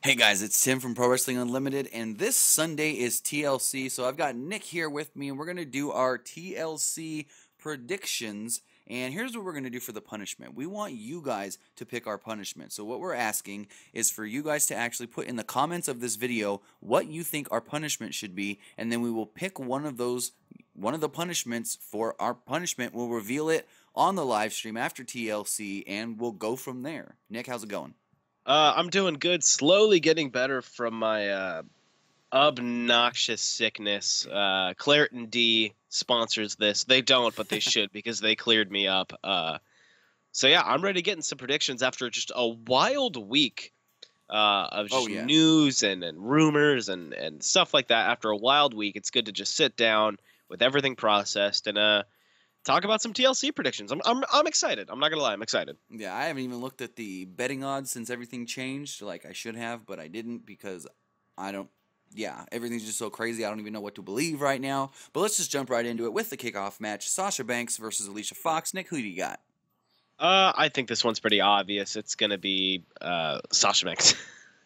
Hey guys, it's Tim from Pro Wrestling Unlimited, and this Sunday is TLC, so I've got Nick here with me, and we're going to do our TLC predictions, and here's what we're going to do for the punishment. We want you guys to pick our punishment, so what we're asking is for you guys to actually put in the comments of this video what you think our punishment should be, and then we will pick one of the punishments for our punishment. We'll reveal it on the live stream after TLC, and we'll go from there. Nick, how's it going? I'm doing good. Slowly getting better from my obnoxious sickness. Claritin D sponsors this. They don't, but they should because they cleared me up. So yeah, I'm ready to get in some predictions after just a wild week of just news and rumors and stuff like that. After a wild week, it's good to just sit down with everything processed and talk about some TLC predictions. I'm excited. I'm not gonna lie, I'm excited. Yeah, I haven't even looked at the betting odds since everything changed. Like I should have, but I didn't because I don't. Yeah, everything's just so crazy. I don't even know what to believe right now. But let's just jump right into it with the kickoff match: Sasha Banks versus Alicia Fox. Nick, who do you got? I think this one's pretty obvious. It's gonna be Sasha Banks.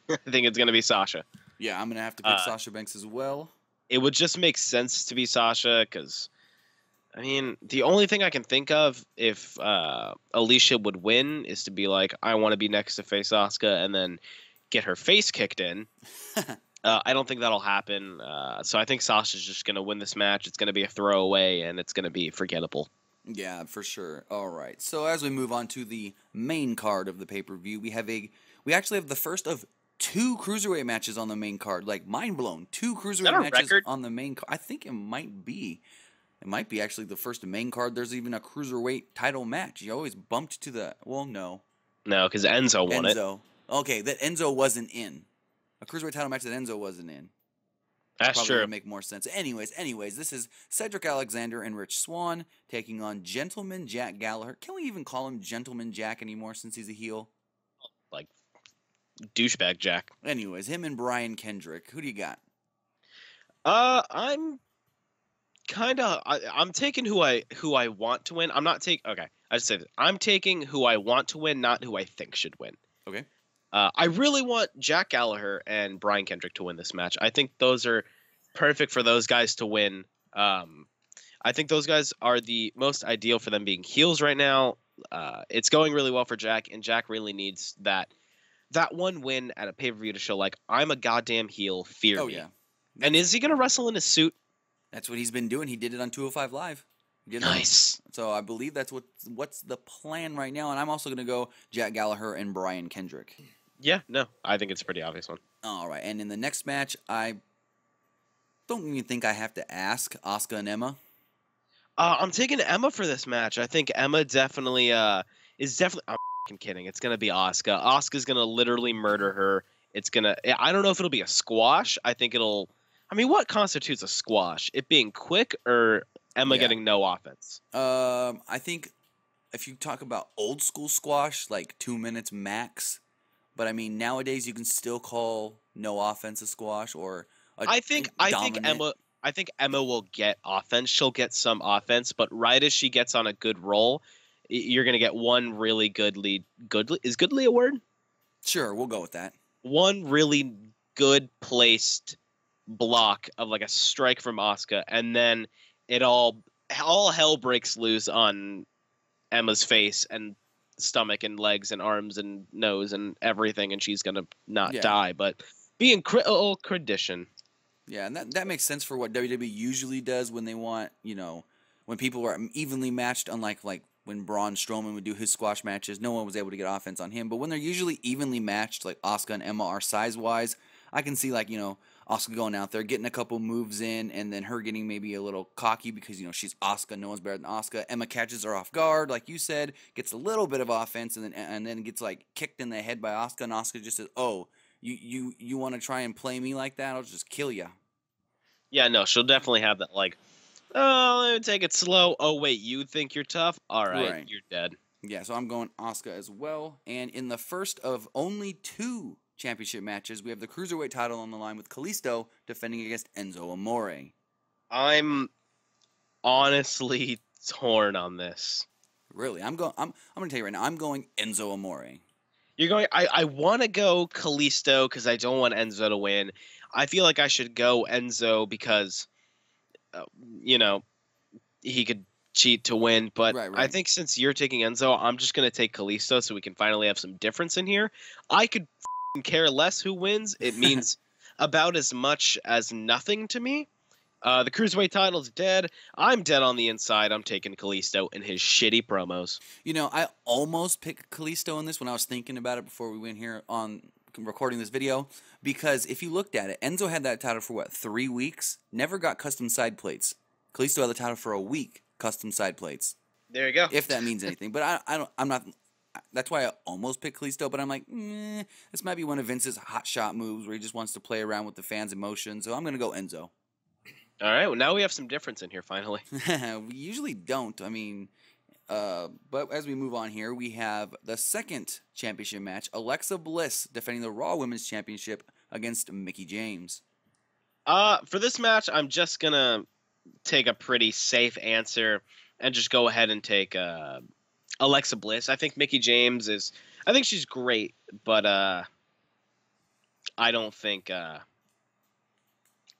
I think it's gonna be Sasha. Yeah, I'm gonna have to pick Sasha Banks as well. It would just make sense to be Sasha because, I mean, the only thing I can think of if Alicia would win is to be like, I want to be next to face Asuka and then get her face kicked in. I don't think that'll happen. So I think Sasha's just going to win this match. It's going to be a throwaway and it's going to be forgettable. Yeah, for sure. All right. So as we move on to the main card of the pay-per-view, we actually have the first of 2 Cruiserweight matches on the main card. Like, mind blown. 2 Cruiserweight matches on the main card. I think it might be. It might be actually the first main card. There's even a Cruiserweight title match. You always bumped to the... Well, no. No, because Enzo won it. Okay, that Enzo wasn't in. A Cruiserweight title match that Enzo wasn't in. That's probably true. Would make more sense. Anyways, this is Cedric Alexander and Rich Swann taking on Gentleman Jack Gallagher. Can we even call him Gentleman Jack anymore since he's a heel? Like, douchebag Jack. Anyways, him and Brian Kendrick. Who do you got? I'm taking who I want to win. I just say this. I'm taking who I want to win, not who I think should win. Okay. I really want Jack Gallagher and Brian Kendrick to win this match. I think those are perfect for those guys to win. I think those guys are the most ideal for them being heels right now. It's going really well for Jack, and Jack really needs that one win at a pay-per-view to show, like, I'm a goddamn heel, fear me. Yeah. And is he going to wrestle in his suit? That's what he's been doing. He did it on 205 Live. Nice. So I believe that's what's the plan right now. And I'm also going to go Jack Gallagher and Brian Kendrick. Yeah, no, I think it's a pretty obvious one. All right. And in the next match, I don't even think I have to ask Asuka and Emma. I'm taking Emma for this match. I think Emma definitely is definitely... I'm f***ing kidding. It's going to be Asuka. Asuka's going to literally murder her. I don't know if it'll be a squash. I think it'll... I mean, what constitutes a squash? It being quick or Emma getting no offense? I think if you talk about old school squash, like 2 minutes max. But I mean, nowadays you can still call no offense a squash or I think Emma will get offense. She'll get some offense, but right as she gets on a good roll, you're gonna get one really good lead. Is goodly a word? Sure, we'll go with that. One really good placed block of like a strike from Asuka, and then it all hell breaks loose on Emma's face and stomach and legs and arms and nose and everything, and she's gonna not die, but being tradition. Yeah, and that makes sense for what WWE usually does when they want, when people are evenly matched, unlike like when Braun Strowman would do his squash matches, no one was able to get offense on him. But when they're usually evenly matched, like Asuka and Emma are size-wise, I can see, like, Asuka going out there, getting a couple moves in, and then her getting maybe a little cocky because, she's Asuka, no one's better than Asuka. Emma catches her off guard, like you said, gets a little bit of offense, and then gets, like, kicked in the head by Asuka, and Asuka just says, oh, you want to try and play me like that? I'll just kill you. Yeah, no, she'll definitely have that, like, oh, let me take it slow. Oh, wait, you think you're tough? All right, you're dead. Yeah, so I'm going Asuka as well. And in the first of only 2 championship matches, we have the Cruiserweight title on the line with Kalisto defending against Enzo Amore. I'm honestly torn on this. Really? I'm going to tell you right now, I'm going Enzo Amore. You're going. I want to go Kalisto because I don't want Enzo to win. I feel like I should go Enzo because, uh, you know, he could cheat to win. But Right, I right. think since you're taking Enzo, I'm just gonna take Kalisto so we can finally have some difference in here. I could care less who wins. It means about as much as nothing to me. The Cruiserweight title's dead. I'm dead on the inside. I'm taking Kalisto and his shitty promos. You know, I almost picked Kalisto in this when I was thinking about it before we went here on recording this video, because if you looked at it, Enzo had that title for what, 3 weeks? Never got custom side plates. Kalisto had the title for a week, custom side plates. There you go. If that means anything, but I don't. I'm not. That's why I almost picked Kalisto, but I'm like, this might be one of Vince's hot shot moves where he just wants to play around with the fans' emotions. So I'm gonna go Enzo. All right. Well, now we have some difference in here finally. We usually don't. I mean, but as we move on here, we have the second championship match: Alexa Bliss defending the Raw Women's Championship against Mickie James. For this match, I'm just gonna take a pretty safe answer and just go ahead and take Alexa Bliss. I think Mickie James is. I think she's great, but I don't think.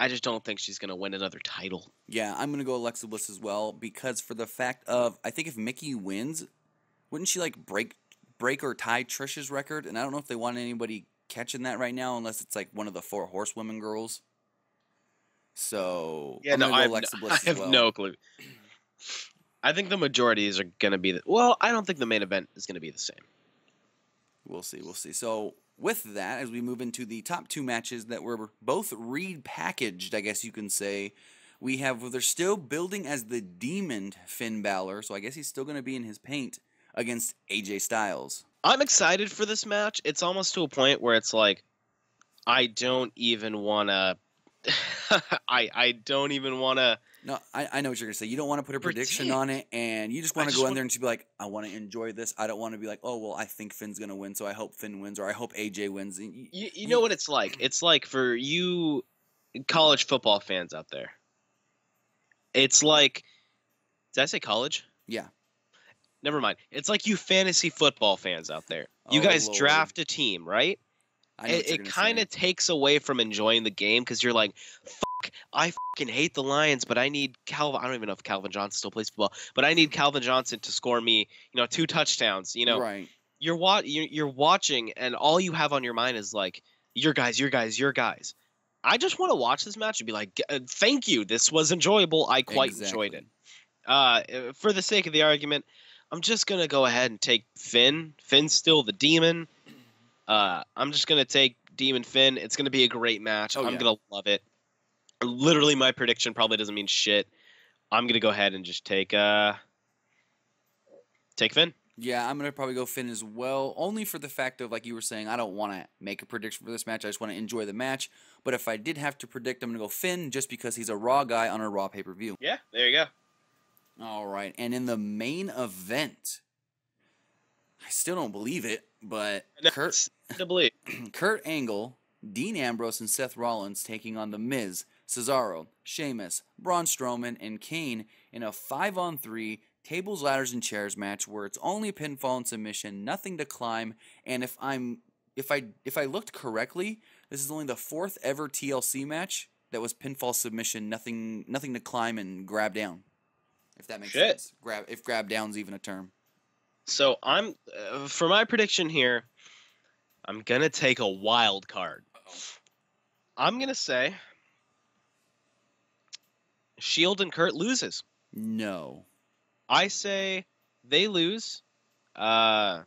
I just don't think she's gonna win another title. Yeah, I'm gonna go Alexa Bliss as well because for the fact of I think if Mickie wins, wouldn't she like break or tie Trish's record? And I don't know if they want anybody catching that right now unless it's like one of the 4 Horsewomen girls. So Yeah, I'm no, gonna I go have, Alexa no, Bliss I as have well. no clue. I think the majorities are gonna be the. Well, I don't think the main event is gonna be the same. We'll see. We'll see. So with that, as we move into the top 2 matches that were both repackaged, I guess you can say, we have they're still building as the Demon Finn Balor, so I guess he's still going to be in his paint against AJ Styles. I'm excited for this match. It's almost to a point where it's like, I don't even wanna. I don't even wanna. No, I know what you're going to say. You don't want to put a prediction Predict. on it, and you just I want to just go in want- there and just be like, I want to enjoy this. I don't want to be like, oh, well, I think Finn's going to win, so I hope Finn wins, or I hope AJ wins. You know what it's like? It's like for you college football fans out there. It's like, did I say college? Yeah. Never mind. It's like you fantasy football fans out there. You Oh, guys Lord. draft a team, right? I know what you're It gonna kind say. of takes away from enjoying the game because you're like, fuck, I fucking hate the Lions, but I need Calvin. I don't even know if Calvin Johnson still plays football, but I need Calvin Johnson to score me, 2 touchdowns. Right. You're watching, and all you have on your mind is like, your guys. I just want to watch this match and be like, thank you. This was enjoyable. I quite enjoyed it. For the sake of the argument, I'm just going to go ahead and take Finn. Finn's still the demon. I'm just going to take Demon Finn. It's going to be a great match. Oh, I'm yeah. going to love it. Literally, my prediction probably doesn't mean shit. I'm going to go ahead and just take Finn. Yeah, I'm going to probably go Finn as well, only for the fact of, like you were saying, I don't want to make a prediction for this match. I just want to enjoy the match. But if I did have to predict, I'm going to go Finn just because he's a Raw guy on a Raw pay-per-view. Yeah, there you go. All right, and in the main event, I still don't believe it, but Kurt Angle, Dean Ambrose, and Seth Rollins taking on The Miz, Cesaro, Sheamus, Braun Strowman, and Kane in a 5-on-3 tables, ladders, and chairs match where it's only pinfall and submission, nothing to climb. And if I looked correctly, this is only the 4th ever TLC match that was pinfall, submission, nothing to climb and grab down. If that makes sense. If grab down's even a term. So I'm for my prediction here, I'm gonna take a wild card. I'm gonna say Shield and Kurt loses. No. I say they lose. Go out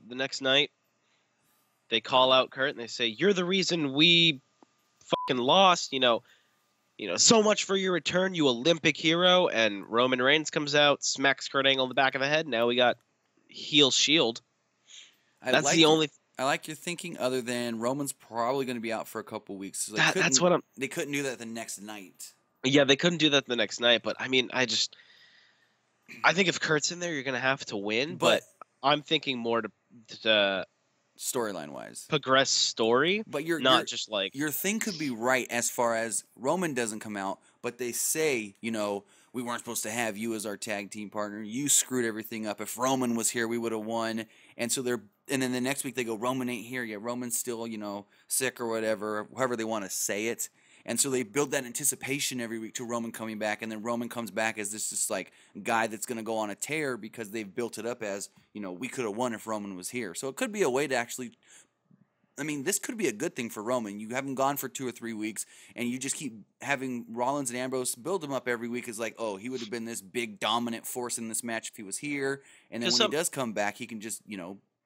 the next night. They call out Kurt and they say, "You're the reason we fucking lost." So much for your return, you Olympic hero. And Roman Reigns comes out, smacks Kurt Angle in the back of the head. Now we got heel Shield. I like your thinking. Other than Roman's probably going to be out for a couple weeks. So they couldn't do that the next night. Yeah, they couldn't do that the next night. But I mean, I think if Kurt's in there, you're going to have to win. But I'm thinking more to storyline wise, progress story, but just like your thing could be right as far as Roman doesn't come out, but they say we weren't supposed to have you as our tag team partner. You screwed everything up. If Roman was here, we would have won. And so and then the next week they go, Roman ain't here yet. Roman's still, sick or whatever, however they want to say it. And so they build that anticipation every week to Roman coming back, and then Roman comes back as this just like guy that's going to go on a tear because they've built it up as, we could have won if Roman was here. So it could be a way to actually, this could be a good thing for Roman. You haven't gone for 2 or 3 weeks, and you just keep having Rollins and Ambrose build him up every week as like, oh, he would have been this big dominant force in this match if he was here. And then when he does come back, he can just,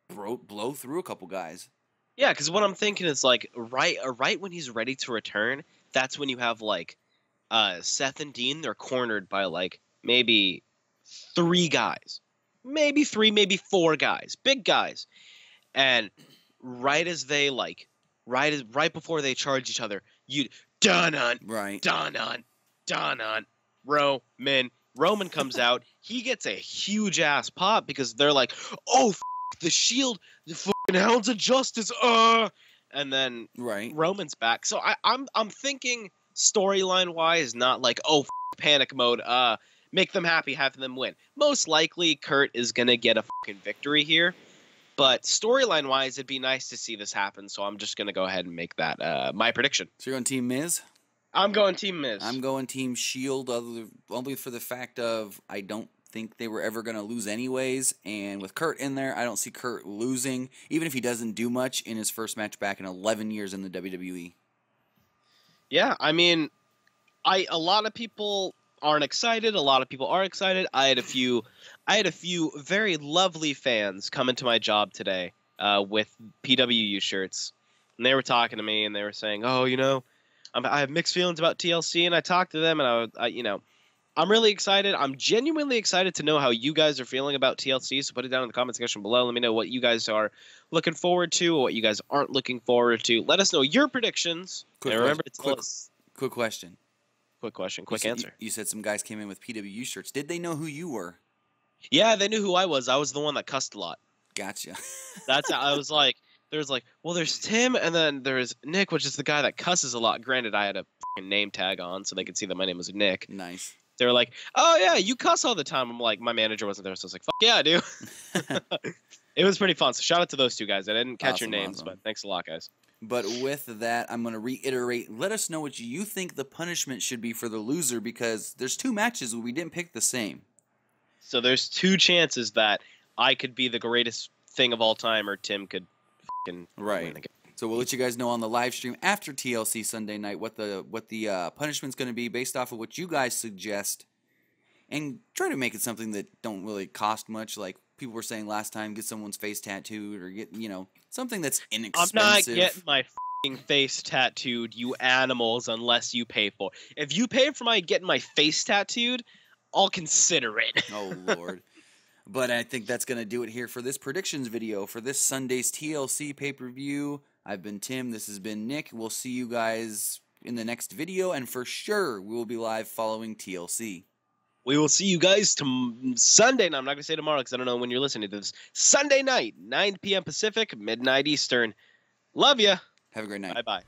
blow through a couple guys. Yeah, because what I'm thinking is like right when he's ready to return, that's when you have like Seth and Dean. They're cornered by like maybe 3 guys, maybe 3, maybe 4 guys, big guys, and right as they right before they charge each other, Roman comes out. He gets a huge ass pop because they're like, oh, the Shield, the fucking Hounds of Justice, and then Roman's back. So I'm thinking storyline wise, not like panic mode. Make them happy, have them win. Most likely, Kurt is gonna get a fucking victory here. But storyline wise, it'd be nice to see this happen. So I'm just gonna go ahead and make that my prediction. So you're on Team Miz? I'm going Team Miz. I'm going Team Shield, only for the fact of I don't think they were ever going to lose anyways, and with Kurt in there, I don't see Kurt losing, even if he doesn't do much in his first match back in 11 years in the WWE. Yeah, a lot of people aren't excited. A lot of people are excited. I had a few very lovely fans come into my job today with PWU shirts, and they were talking to me, and they were saying, "Oh, I have mixed feelings about TLC," and I talked to them, and I'm really excited. I'm genuinely excited to know how you guys are feeling about TLC, so put it down in the comment section below. Let me know what you guys are looking forward to or what you guys aren't looking forward to. Let us know your predictions. Quick question. Quick answer. You said some guys came in with PWU shirts. Did they know who you were? Yeah, they knew who I was. I was the one that cussed a lot. Gotcha. That's how I was like, there's Tim, and then there's Nick, which is the guy that cusses a lot. Granted, I had a name tag on so they could see that my name was Nick. Nice. They were like, oh, yeah, you cuss all the time. I'm like, my manager wasn't there, so I was like, fuck yeah, I do. It was pretty fun. So shout out to those 2 guys. I didn't catch your names, but thanks a lot, guys. But with that, I'm going to reiterate, let us know what you think the punishment should be for the loser, because there's 2 matches where we didn't pick the same. So there's 2 chances that I could be the greatest thing of all time, or Tim could fucking win again. So we'll let you guys know on the live stream after TLC Sunday night what the punishment's going to be based off of what you guys suggest, and try to make it something that don't really cost much. Like people were saying last time, get someone's face tattooed or get something that's inexpensive. I'm not getting my face tattooed, you animals, unless you pay for it. If you pay for getting my face tattooed, I'll consider it. Oh Lord. But I think that's going to do it here for this predictions video for this Sunday's TLC pay-per-view. I've been Tim. This has been Nick. We'll see you guys in the next video, and for sure, we will be live following TLC. We will see you guys Sunday. No, I'm not going to say tomorrow because I don't know when you're listening to this. Sunday night, 9 p.m. Pacific, midnight Eastern. Love ya. Have a great night. Bye-bye.